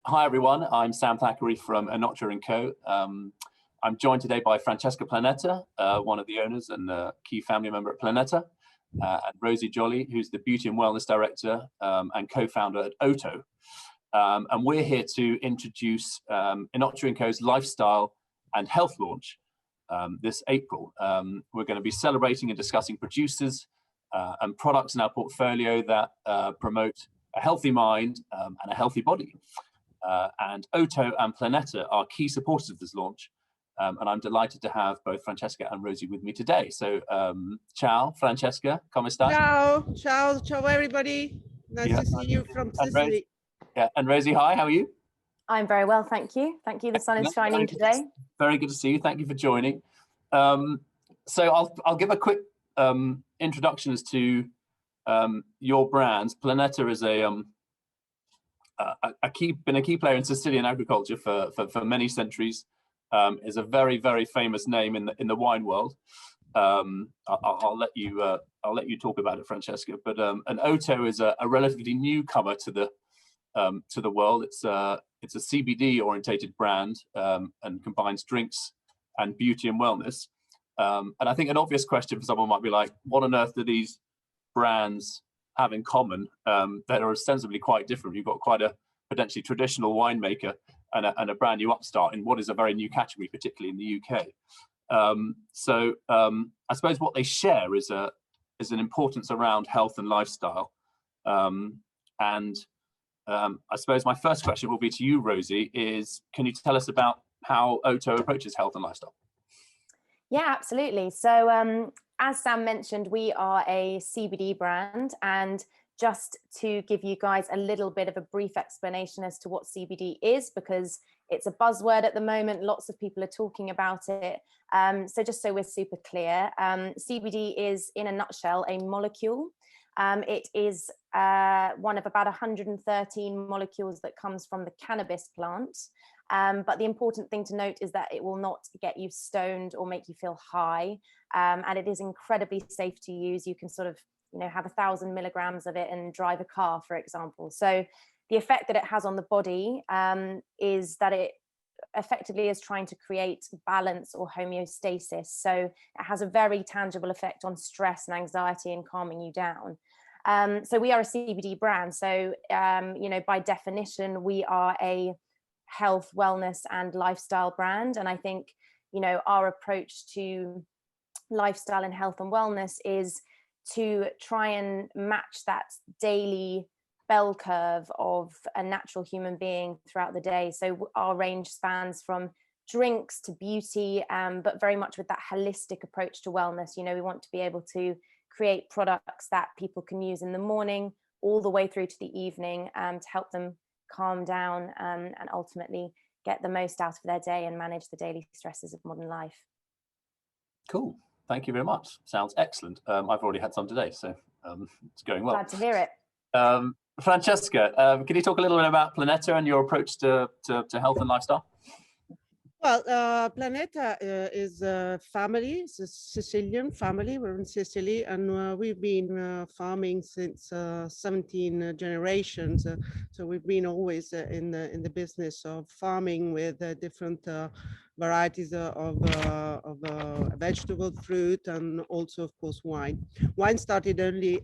Hi everyone, I'm Sam Thackeray from Enotria&Co. I'm joined today by Francesca Planeta, one of the owners and a key family member at Planeta, and Rosie Joly, who's the Beauty and Wellness Director and co-founder at Oto. And we're here to introduce Enotria&Co's lifestyle and health launch this April. We're going to be celebrating and discussing producers and products in our portfolio that promote a healthy mind and a healthy body. And Oto and Planeta are key supporters of this launch. And I'm delighted to have both Francesca and Rosie with me today. So, ciao, Francesca, come stai? Ciao, everybody. Nice to see you from Sicily. And Rosie, hi, how are you? I'm very well, thank you. Thank you, the sun is shining today. Very good to see you, thank you for joining. So I'll give a quick introduction as to your brands. Planeta is been a key player in Sicilian agriculture for many centuries. Is a very, very famous name in the wine world. I'll let you talk about it, Francesca. But and Oto is a relatively newcomer to the world. It's a CBD orientated brand and combines drinks and beauty and wellness. And I think an obvious question for someone might be like, what on earth do these brands have in common that are ostensibly quite different? You've got quite a potentially traditional winemaker and a brand new upstart in what is a very new category, particularly in the UK. So I suppose what they share is an importance around health and lifestyle. And I suppose my first question will be to you, Rosie, is can you tell us about how Oto approaches health and lifestyle? Yeah, absolutely. So as Sam mentioned, we are a CBD brand, and just to give you guys a little bit of a brief explanation as to what CBD is, because it's a buzzword at the moment, lots of people are talking about it. So just so we're super clear, CBD is, in a nutshell, a molecule. It is one of about 113 molecules that comes from the cannabis plant. But the important thing to note is that it will not get you stoned or make you feel high. And it is incredibly safe to use. You can sort of, have 1,000 milligrams of it and drive a car, for example. So the effect that it has on the body is that it effectively is trying to create balance or homeostasis. So it has a very tangible effect on stress and anxiety and calming you down. So we are a CBD brand. So, by definition, we are a health, wellness and lifestyle brand. And I think, our approach to lifestyle and health and wellness is to try and match that daily bell curve of a natural human being throughout the day. So our range spans from drinks to beauty, but very much with that holistic approach to wellness. We want to be able to create products that people can use in the morning all the way through to the evening to help them calm down and ultimately get the most out of their day and manage the daily stresses of modern life. Cool. Thank you very much. Sounds excellent. I've already had some today, so it's going well. Glad to hear it. Francesca, can you talk a little bit about Planeta and your approach to health and lifestyle? Well, Planeta is a family, it's a Sicilian family. We're in Sicily, and we've been farming since 17 generations. So we've been always in the business of farming with different varieties of vegetable, fruit, and also, of course, wine. Wine started early,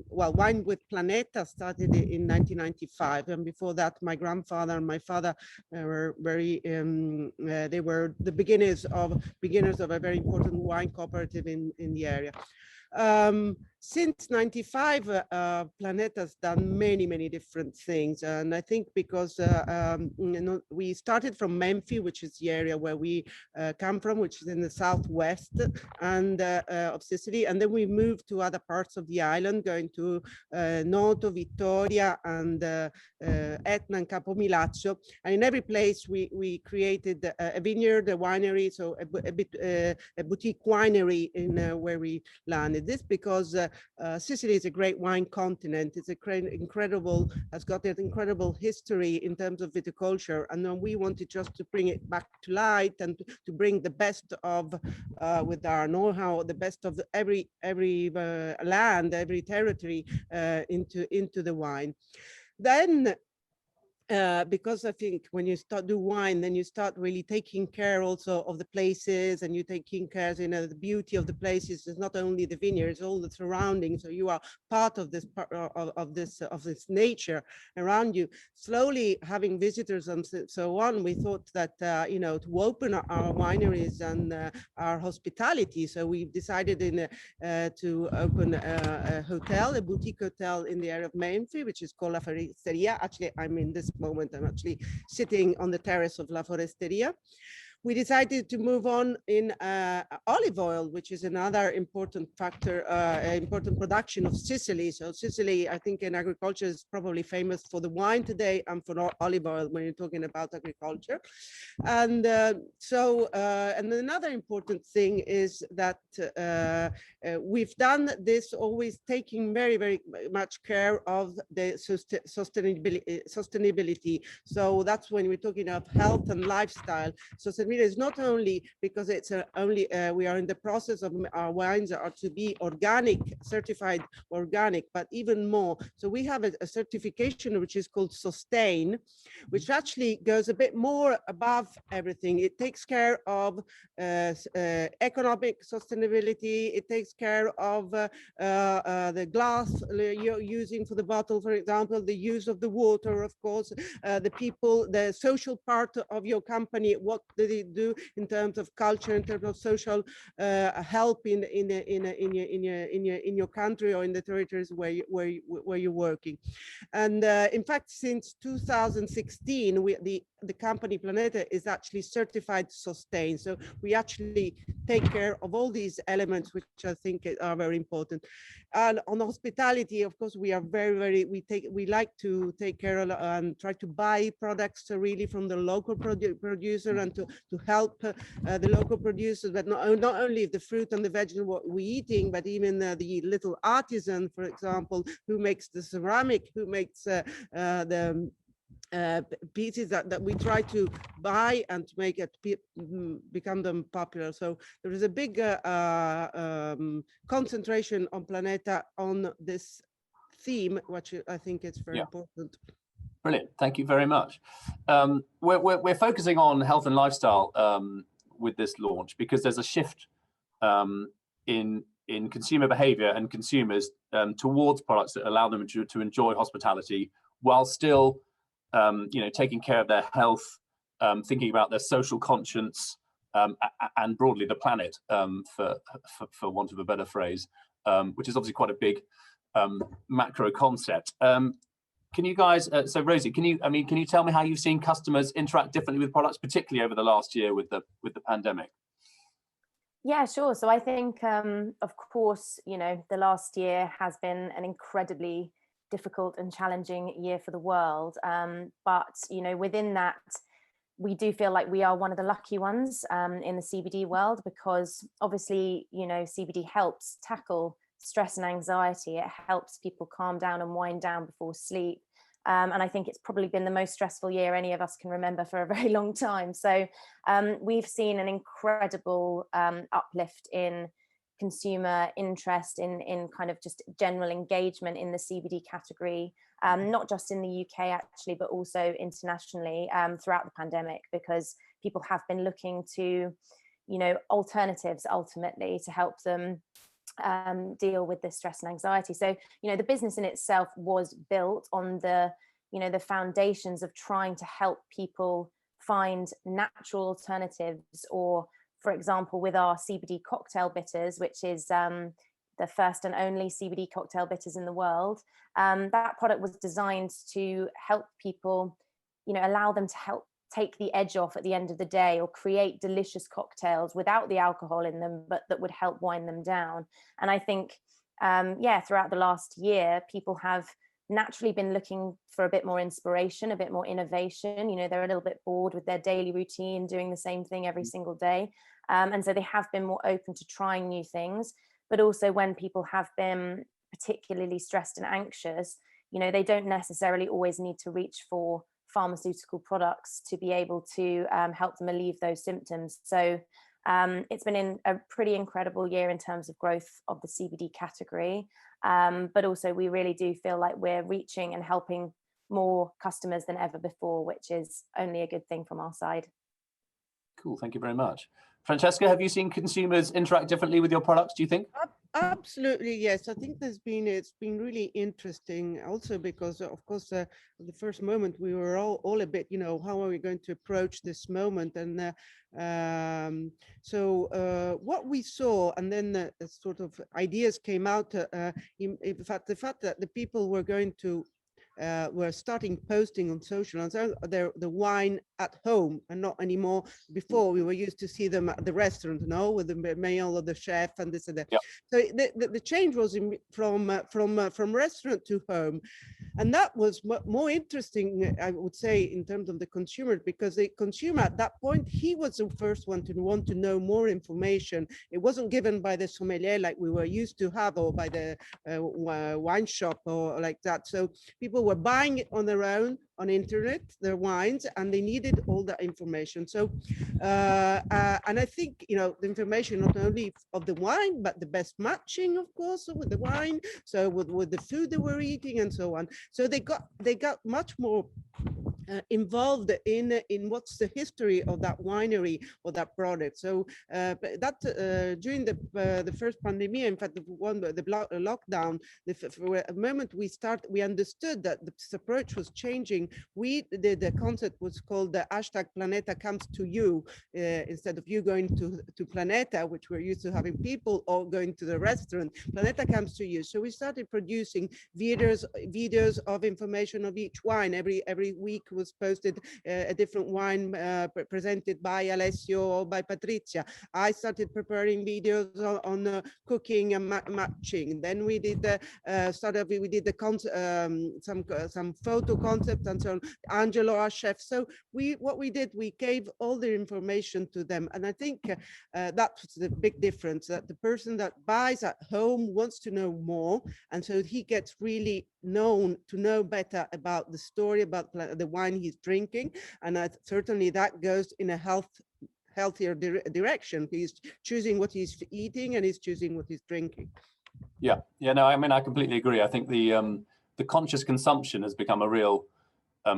wine with Planeta started in 1995. And before that, my grandfather and my father were very, they were the beginners of a very important wine cooperative in the area. Since 95, Planeta has done many different things, and I think because we started from Memphis, which is the area where we come from, which is in the southwest and of Sicily, and then we moved to other parts of the island, going to Noto, Vittoria, and Etna and Capomilazzo, and in every place we created a vineyard, a winery, so a boutique winery in where we landed. This because Sicily is a great wine continent. It's has got an incredible history in terms of viticulture, and then we wanted just to bring it back to light and to bring the best of, with our know-how, the best of every land, every territory into the wine. Then because I think when you start do wine, then you start really taking care also of the places, and you taking care, you know, the beauty of the places is not only the vineyards, all the surroundings. So you are part of this of this nature around you. Slowly having visitors and so on, we thought that you know, to open our wineries and our hospitality. So we decided to open a hotel, a boutique hotel in the area of Menfi, which is called La Foresteria. Actually, I'm in this moment, I'm actually sitting on the terrace of La Foresteria. We decided to move on in olive oil, which is another important factor, important production of Sicily. So Sicily, I think in agriculture is probably famous for the wine today and for olive oil when you're talking about agriculture. And and another important thing is that we've done this always taking very, very much care of the sustainability. So that's when we're talking of health and lifestyle. So is not only because it's only we are in the process of our wines are to be organic, certified organic, but even more. So we have a certification which is called Sustain, which actually goes a bit more above everything. It takes care of economic sustainability. It takes care of the glass you're using for the bottle, for example, the use of the water, of course, the people, the social part of your company. What do they do in terms of culture, in terms of social help in your country or in the territories where you're working. And in fact, since 2016, the company Planeta is actually certified Sustain. So we actually take care of all these elements, which I think are very important. And on hospitality, of course, we are we like to take care of and try to buy products really from the local producer, and to help the local producers, but not only the fruit and the vegetable we're eating, but even the little artisan, for example, who makes the ceramic, who makes the pieces that we try to buy and to make it become them popular. So there is a big concentration on Planeta on this theme, which I think is very important. Brilliant, thank you very much. We're focusing on health and lifestyle with this launch because there's a shift in consumer behavior and consumers towards products that allow them to enjoy hospitality while still taking care of their health, thinking about their social conscience, and broadly the planet, for want of a better phrase, which is obviously quite a big macro concept. Can you guys, so Rosie, can you tell me how you've seen customers interact differently with products, particularly over the last year with the pandemic? Yeah, sure. So I think, of course, the last year has been an incredibly difficult and challenging year for the world. But, within that, we do feel like we are one of the lucky ones in the CBD world, because obviously, CBD helps tackle stress and anxiety. It helps people calm down and wind down before sleep. And I think it's probably been the most stressful year any of us can remember for a very long time. So we've seen an incredible uplift in consumer interest, in kind of just general engagement in the CBD category, not just in the UK actually, but also internationally throughout the pandemic, because people have been looking to, alternatives ultimately to help them deal with this stress and anxiety. So, the business in itself was built on the foundations of trying to help people find natural alternatives, or, for example, with our CBD cocktail bitters, which is the first and only CBD cocktail bitters in the world. That product was designed to help people, allow them to help take the edge off at the end of the day, or create delicious cocktails without the alcohol in them, but that would help wind them down. And I think, throughout the last year, people have naturally been looking for a bit more inspiration, a bit more innovation. They're a little bit bored with their daily routine, doing the same thing every single day. And so they have been more open to trying new things. But also when people have been particularly stressed and anxious, they don't necessarily always need to reach for pharmaceutical products to be able to help them alleviate those symptoms. So it's been a pretty incredible year in terms of growth of the CBD category. But also we really do feel like we're reaching and helping more customers than ever before, which is only a good thing from our side. Cool, thank you very much. Francesca, have you seen consumers interact differently with your products, do you think? Absolutely, yes. I think it's been really interesting also because, of course, the first moment we were all a bit, how are we going to approach this moment? And so what we saw, and then sort of ideas came out, in fact, the fact that the people were going to were starting posting on social and so the wine at home and not anymore. Before we were used to see them at the restaurant, with the meal of the chef and this and that. Yep. So the change was from restaurant to home, and that was more interesting, I would say, in terms of the consumer, because the consumer at that point, he was the first one to want to know more information. It wasn't given by the sommelier like we were used to have, or by the wine shop or like that. So people were buying it on their own on internet, their wines, and they needed all that information. So and I think the information not only of the wine, but the best matching, of course, with the wine, so with the food they were eating and so on. So they got much more involved in what's the history of that winery or that product. So that during the first pandemic, in fact, the lockdown, the moment we understood that this approach was changing, the concept was called the hashtag Planeta comes to you, instead of you going to Planeta, which we're used to having people, or going to the restaurant. Planeta comes to you. So we started producing videos of information of each wine. Every week was posted a different wine presented by Alessio or by Patrizia. I started preparing videos on cooking and matching. Then we did some photo concepts and so on. Angelo, our chef. So what we did, we gave all the information to them, and I think that's the big difference. That the person that buys at home wants to know more, and so he gets really known to know better about the story about the wine he's drinking, and certainly that goes in a healthier direction. He's choosing what he's eating and he's choosing what he's drinking. Yeah, no, I mean, I completely agree. I think the conscious consumption has become a real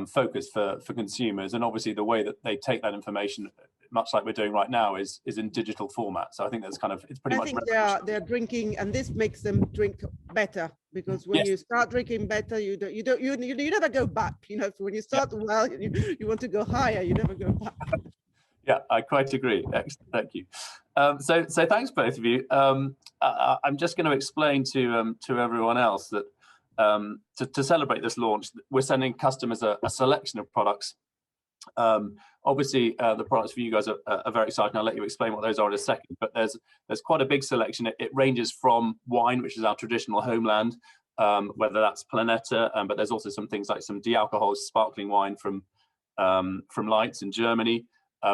focus for consumers, and obviously the way that they take that information, much like we're doing right now, is in digital format. So I think that's it's pretty much. I think they're drinking, and this makes them drink better, because when you start drinking better, you never go back. When you start well, you want to go higher. You never go back. Yeah, I quite agree. Excellent, thank you. So thanks both of you. I'm just going to explain to everyone else that to celebrate this launch, we're sending customers a selection of products. Obviously, the products for you guys are very exciting. I'll let you explain what those are in a second. But there's quite a big selection. It ranges from wine, which is our traditional homeland, whether that's Planeta, but there's also some things like some de-alcoholized sparkling wine from Lights in Germany.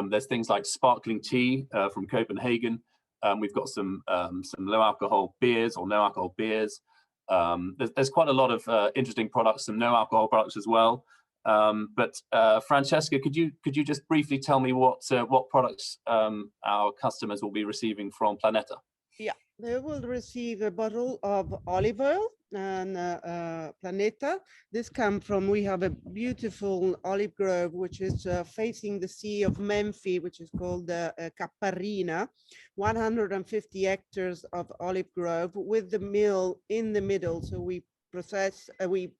There's things like sparkling tea from Copenhagen. We've got some low alcohol beers or no alcohol beers. There's quite a lot of interesting products, some no alcohol products as well. But Francesca, could you just briefly tell me what products our customers will be receiving from Planeta? Yeah, they will receive a bottle of olive oil and Planeta. This comes from, we have a beautiful olive grove which is facing the Sea of Menfi, which is called Capparina, 150 hectares of olive grove with the mill in the middle. So we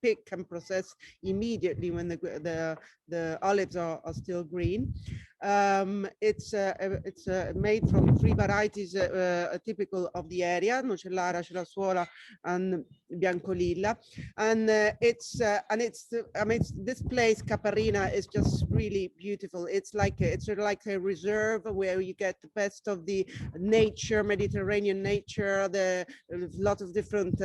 pick and process immediately when the olives are still green. It's made from 3 varieties typical of the area: Nocellara, Cerasuola, and Biancolilla. And this place Capparina is just really beautiful. It's like a reserve where you get the best of the nature, Mediterranean nature. A lot of different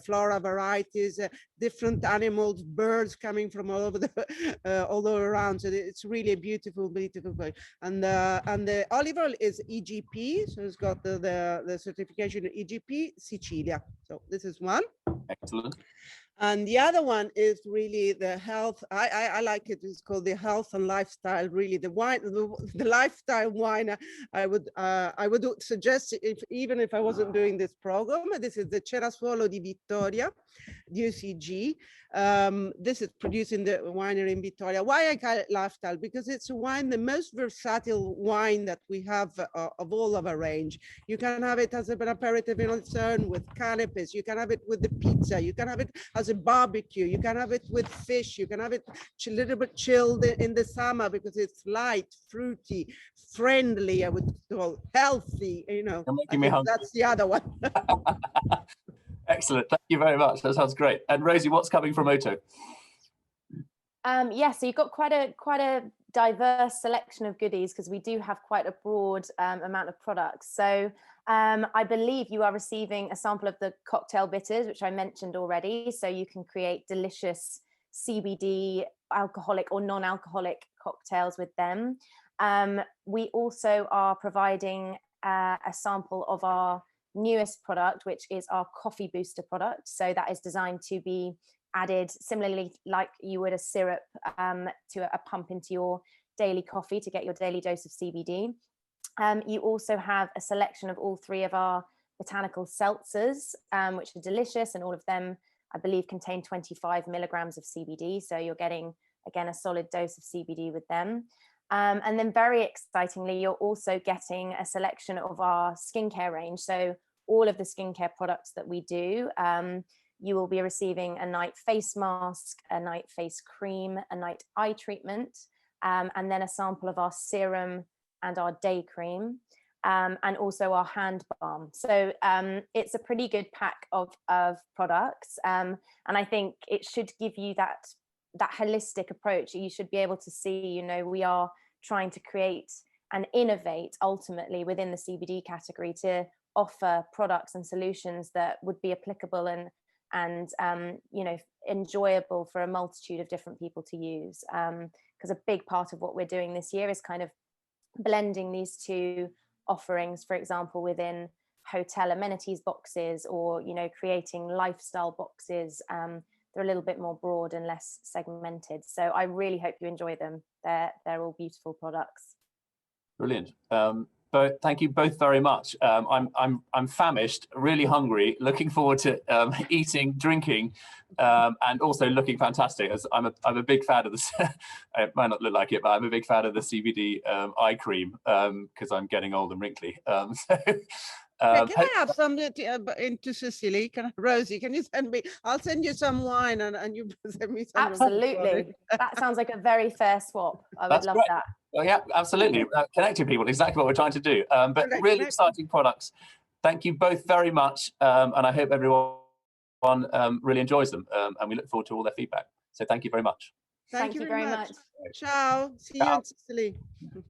flora varieties, different animals, birds coming from all over around. So it's really a beautiful place. And the olive oil is EGP, so it's got the certification EGP Sicilia. So this is one. Excellent. And the other one is really the health. I like it. It's called the health and lifestyle. Really, the wine, the lifestyle wine. I would suggest, even if I wasn't doing this program. This is the Cerasuolo di Vittoria, UCG. This is produced in the winery in Vittoria. Why I call it lifestyle? Because it's a wine, the most versatile wine that we have of all of our range. You can have it as an aperitif on its own with canapes. You can have it with the pizza. You can have it as a barbecue. You can have it with fish. You can have it a little bit chilled in the summer because it's light, fruity, friendly. I would call healthy. You know, You're making me hungry. That's the other one. Excellent. Thank you very much. That sounds great. And Rosie, what's coming from Oto? Yeah, so you've got quite a diverse selection of goodies because we do have quite a broad amount of products. So I believe you are receiving a sample of the cocktail bitters, which I mentioned already. So you can create delicious CBD alcoholic or non-alcoholic cocktails with them. We also are providing a sample of our newest product, which is our coffee booster product. So that is designed to be added similarly like you would a syrup to a pump into your daily coffee to get your daily dose of CBD. You also have a selection of all three of our botanical seltzers, which are delicious, and all of them, I believe, contain 25 milligrams of CBD. So you're getting, again, a solid dose of CBD with them. And then very excitingly, you're also getting a selection of our skincare range. So all of the skincare products that we do, you will be receiving a night face mask, a night face cream, a night eye treatment, and then a sample of our serum and our day cream, and also our hand balm. So it's a pretty good pack of products. And I think it should give you that holistic approach. You should be able to see, you know, we are trying to create and innovate ultimately within the CBD category to offer products and solutions that would be applicable and you know, enjoyable for a multitude of different people to use. Because a big part of what we're doing this year is kind of blending these two offerings, for example, within hotel amenities boxes, or, you know, creating lifestyle boxes. They're a little bit more broad and less segmented. So I really hope you enjoy them. They're all beautiful products. Brilliant. But thank you both very much. I'm famished, really hungry, looking forward to eating, drinking, and also looking fantastic. As I'm a big fan of this. It might not look like it, but I'm a big fan of the CBD eye cream because I'm getting old and wrinkly. Can I have some into Sicily? Rosie, can you send me? I'll send you some wine and you send me some. Absolutely. That sounds like a very fair swap. I would love that. Well, yeah, absolutely. Connecting people, exactly what we're trying to do. But really exciting products. Thank you both very much. And I hope everyone really enjoys them. And we look forward to all their feedback. So thank you very much. Thank you very much. Ciao. See you in Sicily.